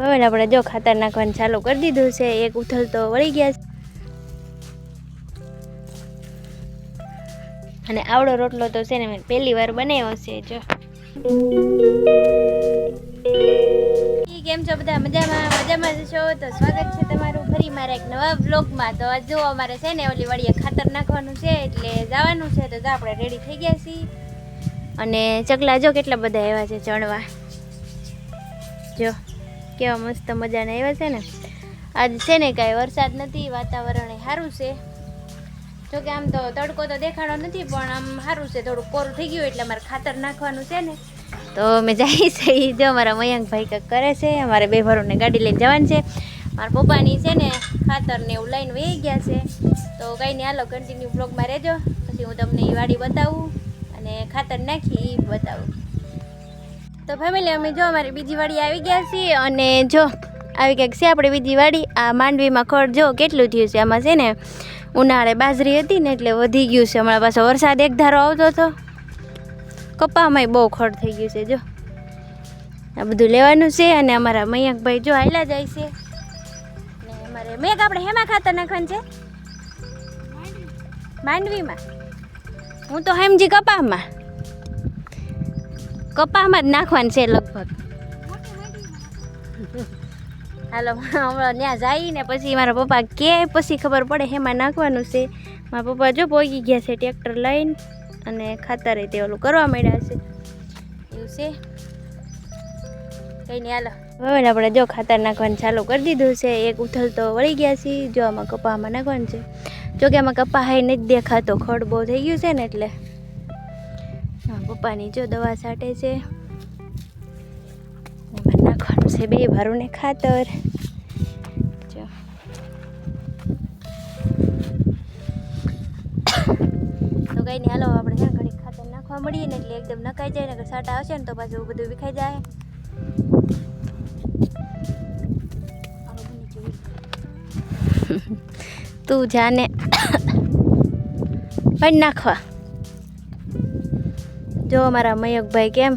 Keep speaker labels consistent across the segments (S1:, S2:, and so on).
S1: હવે આપણે જો ખાતર નાખવાનું ચાલુ કરી દીધું છે. એક ઉથલ તો વળી ગયા છે અને આવડો રોટલો તો છે ને મેં પહેલી વાર બનાવ્યો છે. જો કેમ છો બધા? મજામાં છો? તો સ્વાગત છે તમારું ફરી મારા એક નવા વ્લોગમાં. તો જો અમારે છે ને ઓલી વાડીએ ખાતર નાખવાનું છે એટલે જવાનું છે. તો આપણે રેડી થઈ ગયા છીએ અને ચકલા જો કેટલા બધા આવ્યા છે ચણવા. જો કેવા મસ્ત મજાના આવ્યા છે ને. આજ છે ને કાંઈ વરસાદ નથી, વાતાવરણ સારું છે. જોકે આમ તો તડકો તો દેખાડો નથી પણ આમ સારું છે, થોડું કોરું થઈ ગયું એટલે અમારે ખાતર નાખવાનું છે ને. તો અમે જઈએ છીએ. જો અમારા મયંકભાઈ કંઈક કરે છે. અમારે બે ભરોને ગાડી લઈને જવાનું છે. મારા પપ્પાની છે ને ખાતર ને એવું લઈને વહી ગયા છે. તો કંઈ નહીં, હાલો કન્ટિન્યુ બ્લોગમાં રહેજો. પછી હું તમને એ વાડી બતાવું અને ખાતર નાખી એ બતાવું. તો ફેમિલી અમે જો અમારી બીજી વાડી આવી ગયા છીએ અને જો આવી કંઈક છે આપણે બીજી વાડી. આ માંડવીમાં ખડ જો કેટલું થયું છે. આમાં છે ને ઉનાળે બાજરી હતી ને એટલે વધી ગયું છે. હમણાં પાછો વરસાદ એક ધારો આવતો હતો. કપામાંય બહુ ખડ થઈ ગયું છે. જો આ બધું લેવાનું છે અને અમારા મયંકભાઈ જો હાલ્યા જાય છે. ને અમારે મેઘ આપણે હેમાં ખાતર નાખવાનું છે? માંડવીમાં. હું તો હેમજી કપામાં જ નાખવાનું છે લગભગ. હાલો હમણાં ત્યાં જઈને પછી મારા પપ્પા કે પછી ખબર પડે હેમાં નાખવાનું છે. મારા પપ્પા જો પહોંચી ગયા છે ટ્રેક્ટર લઈને અને ખાતરે તે ઓલું કરવા માંડ્યા છે. એવું છે કંઈ નહીં, હાલો હવે આપણે જો ખાતર નાખવાનું ચાલુ કરી દીધું છે. એક ઉથલ તો વળી ગયા છીએ. જો આમાં કપામાં નાખવાનું છે. જોકે આમાં કપા હાઈ નથી દેખાતો, ખડ બહુ થઈ ગયું છે ને એટલે. પપ્પાની જો દવા છાંટે છે. નાખવાનું છે બે ભારુને ખાતર. જો તો કઈ નહીં, હાલો આપણે છે ને ઘડી ખાતર નાખવા મળીએ ને એટલે એકદમ નખાઈ જાય ને. છાંટા આવશે ને તો પાછું બધું વિખાઈ જાય. તું જાને પણ નાખવા. જો અમારા મયંકભાઈ કેમ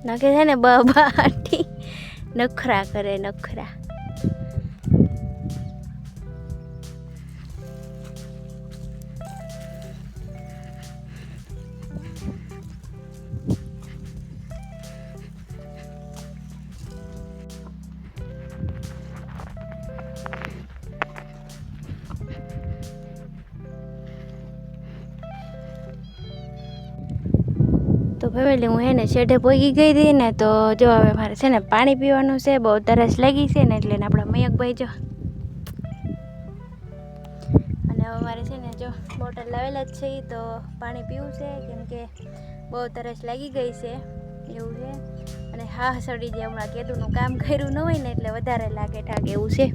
S1: નાખે છે ને બાટી નખરા કરે નખરા. તો ફેમિલી હું હે ને શેઢે પહોંચી ગઈ હતી ને. તો જો હવે મારે છે ને પાણી પીવાનું છે. બહુ તરસ લાગી છે ને એટલે આપણા મયંકભાઈ જો અને હવે મારે છે ને જો બોટલ લાવેલા જ છે. તો પાણી પીવું છે કેમ કે બહુ તરસ લાગી ગઈ છે એવું છે. અને હા સડી જે હમણાં કેદુનું કામ કર્યું ન હોય ને એટલે વધારે લાગે ઠાક એવું છે.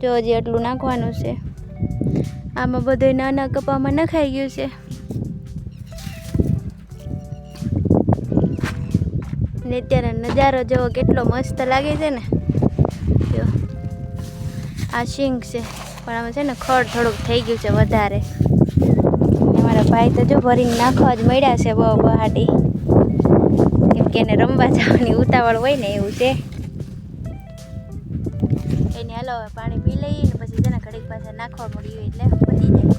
S1: જો હજી આટલું નાખવાનું છે. આમાં બધું નાના કપામાં નખાઈ ગયું છે. ને અત્યારે નજારો જેવો કેટલો મસ્ત લાગે છે ને. જો આ શીંગ છે પણ આમાં છે ને ખડ થોડુંક થઈ ગયું છે વધારે. મારા ભાઈ તો જો ભરીને નાખવા જ મળ્યા છે બહુ બહાટી, કેમ કે એને રમવા જવાની ઉતાવળ હોય ને એવું છે. એને હાલો પાણી પી લઈએ ને પછી છે ને ઘડીક પાછા નાખવા મળ્યું એટલે પતી જાય.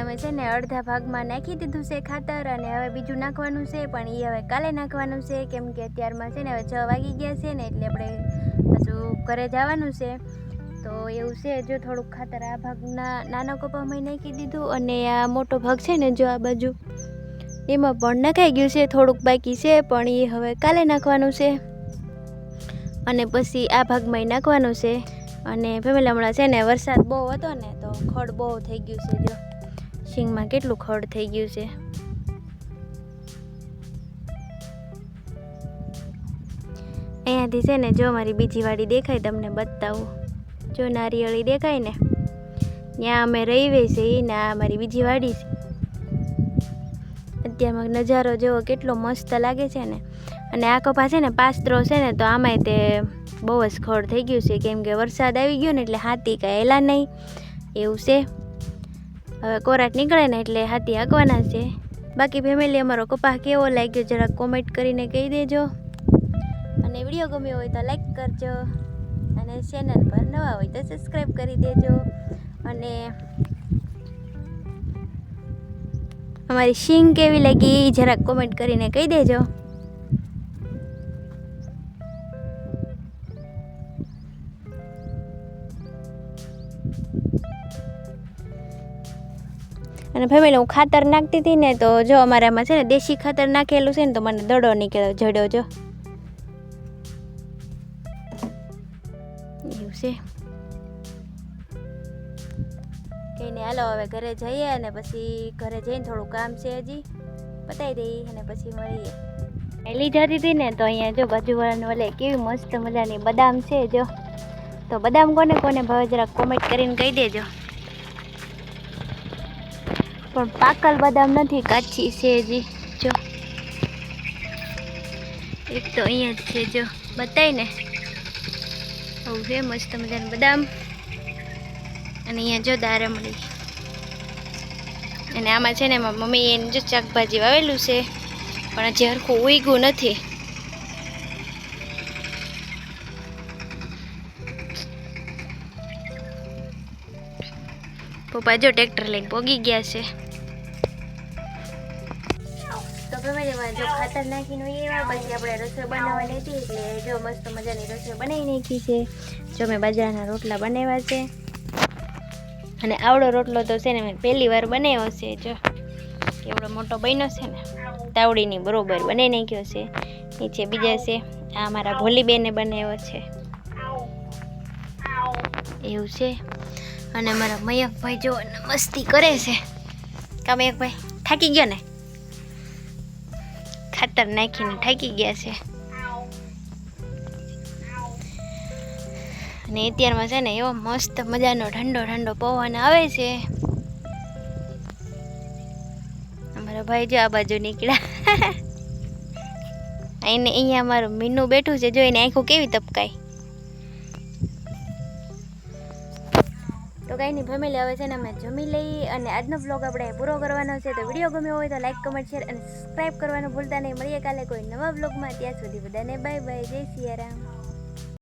S1: અમે છે ને અડધા ભાગમાં નાખી દીધું છે ખાતર અને હવે બીજું નાખવાનું છે. પણ એ હવે કાલે નાખવાનું છે કેમ કે અત્યારમાં છે ને હવે 6 વાગી ગયા છે ને એટલે આપણે પાછું ઘરે જવાનું છે. તો એવું છે. જો થોડુંક ખાતર આ ભાગના નાના કપામાં નાખી દીધું અને આ મોટો ભાગ છે ને જો આ બાજુ એમાં પણ નખાઈ ગયું છે. થોડુંક બાકી છે પણ એ હવે કાલે નાખવાનું છે અને પછી આ ભાગમાં નાખવાનું છે. અને ફેમિલી હમણાં છે ને વરસાદ બહુ હતો ને તો ખડ બહુ થઈ ગયું છે. જો શીંગમાં કેટલું ખડ થઈ ગયું છે. અહીંયાથી છે ને જો મારી બીજી વાડી દેખાય તમને બતાવું. જો નારિયેળી દેખાય ને ત્યાં અમે રહીએ છીએ ને આ મારી બીજી વાડી છે. અત્યારમાં નજારો જેવો કેટલો મસ્ત લાગે છે ને. અને આ કપા છે ને પાસ્ત્રો છે ને તો આમાંય તે બહુ જ ખડ થઈ ગયું છે કેમ કે વરસાદ આવી ગયો ને એટલે હાથી કાંઈ એલા નહીં એવું છે. હવે કોરાટ નીકળે ને એટલે હાથી હાંકવાના છે. બાકી ફેમિલી અમારો કપા કેવો લાગ્યો જરા કોમેન્ટ કરીને કહી દેજો. અને વિડીયો ગમ્યો હોય તો લાઈક કરજો અને ચેનલ પર નવા હોય તો સબસ્ક્રાઈબ કરી દેજો અને અમારી સિંગ કેવી લાગી જરાક કોમેન્ટ કરીને કહી દેજો. અને ફેમિલી હું ખાતર નાખતી હતી ને તો જો અમારામાં છે ને દેશી ખાતર નાખેલું છે ને તો મને દડો નીકળ્યો જડ્યો જો એવું છે. કઈ નહીં હાલો હવે ઘરે જઈએ અને પછી ઘરે જઈને થોડું કામ છે હજી પતાવી દઈએ અને પછી મળીએ. પહેલી જતી હતી ને તો અહીંયા જો બાજુવાળાને વલે કેવી મસ્ત મજાની બદામ છે જો. તો બદામ કોને કોને ભાવે જરાક કોમેન્ટ કરીને કહી દેજો. પણ પાકલ બદામ નથી, કાચી છે હજી જો. એક તો અહીંયા જ છે જો બતાય ને આવું છે મસ્ત મજાનું બદામ. અને અહીંયા જો દારમડી અને આમાં છે ને એમાં મમ્મી એને જો શાકભાજી વાવેલું છે પણ હજી હરખું ઉગ્યું નથી. પપ્પા જો ટ્રેક્ટર લઈને પોગી ગયા છે. તો ફેમિલીમાં જો ખાતર નાખીને એવા પછી આપણે રસોઈ બનાવવાની હતી એટલે જો મસ્ત મજાની રસોઈ બનાવી નાખી છે. જો મેં બાજરાના રોટલા બનાવ્યા છે અને આવડો રોટલો તો છે ને મેં પહેલી વાર બનાવ્યો છે. જો કેવડો મોટો બન્યો છે ને તાવડીની બરોબર બનાવી નાખ્યો છે. નીચે બીજા છે આ મારા ભોલીબેને બનાવ્યો છે એવું છે. અને મારા મયંકભાઈ જો મસ્તી કરે છે. કા મયંકભાઈ થાકી ગયો ને ખાતર નાખીને થાકી ગયા છે. અને અત્યારમાં છે ને એવો મસ્ત મજાનો ઠંડો ઠંડો પવન આવે છે. અમારા ભાઈ જો આ બાજુ નીકળ્યા. અહીંયા અમારું મીનુ બેઠું છે જો એને આંખો કેવી તપકાય. તો કંઈ નહીં ફેમિલી હવે છે ને અમે જમી લઈ અને આજનો બ્લોગ આપણે પૂરો કરવાનો છે. તો વિડીયો ગમ્યો હોય તો લાઈક કમેન્ટ શેર અને સબસ્ક્રાઈબ કરવાનું ભૂલતા નહીં. મળીએ કાલે કોઈ નવા બ્લોગમાં. ત્યાં સુધી બધાને બાય બાય. જય સિયારામ.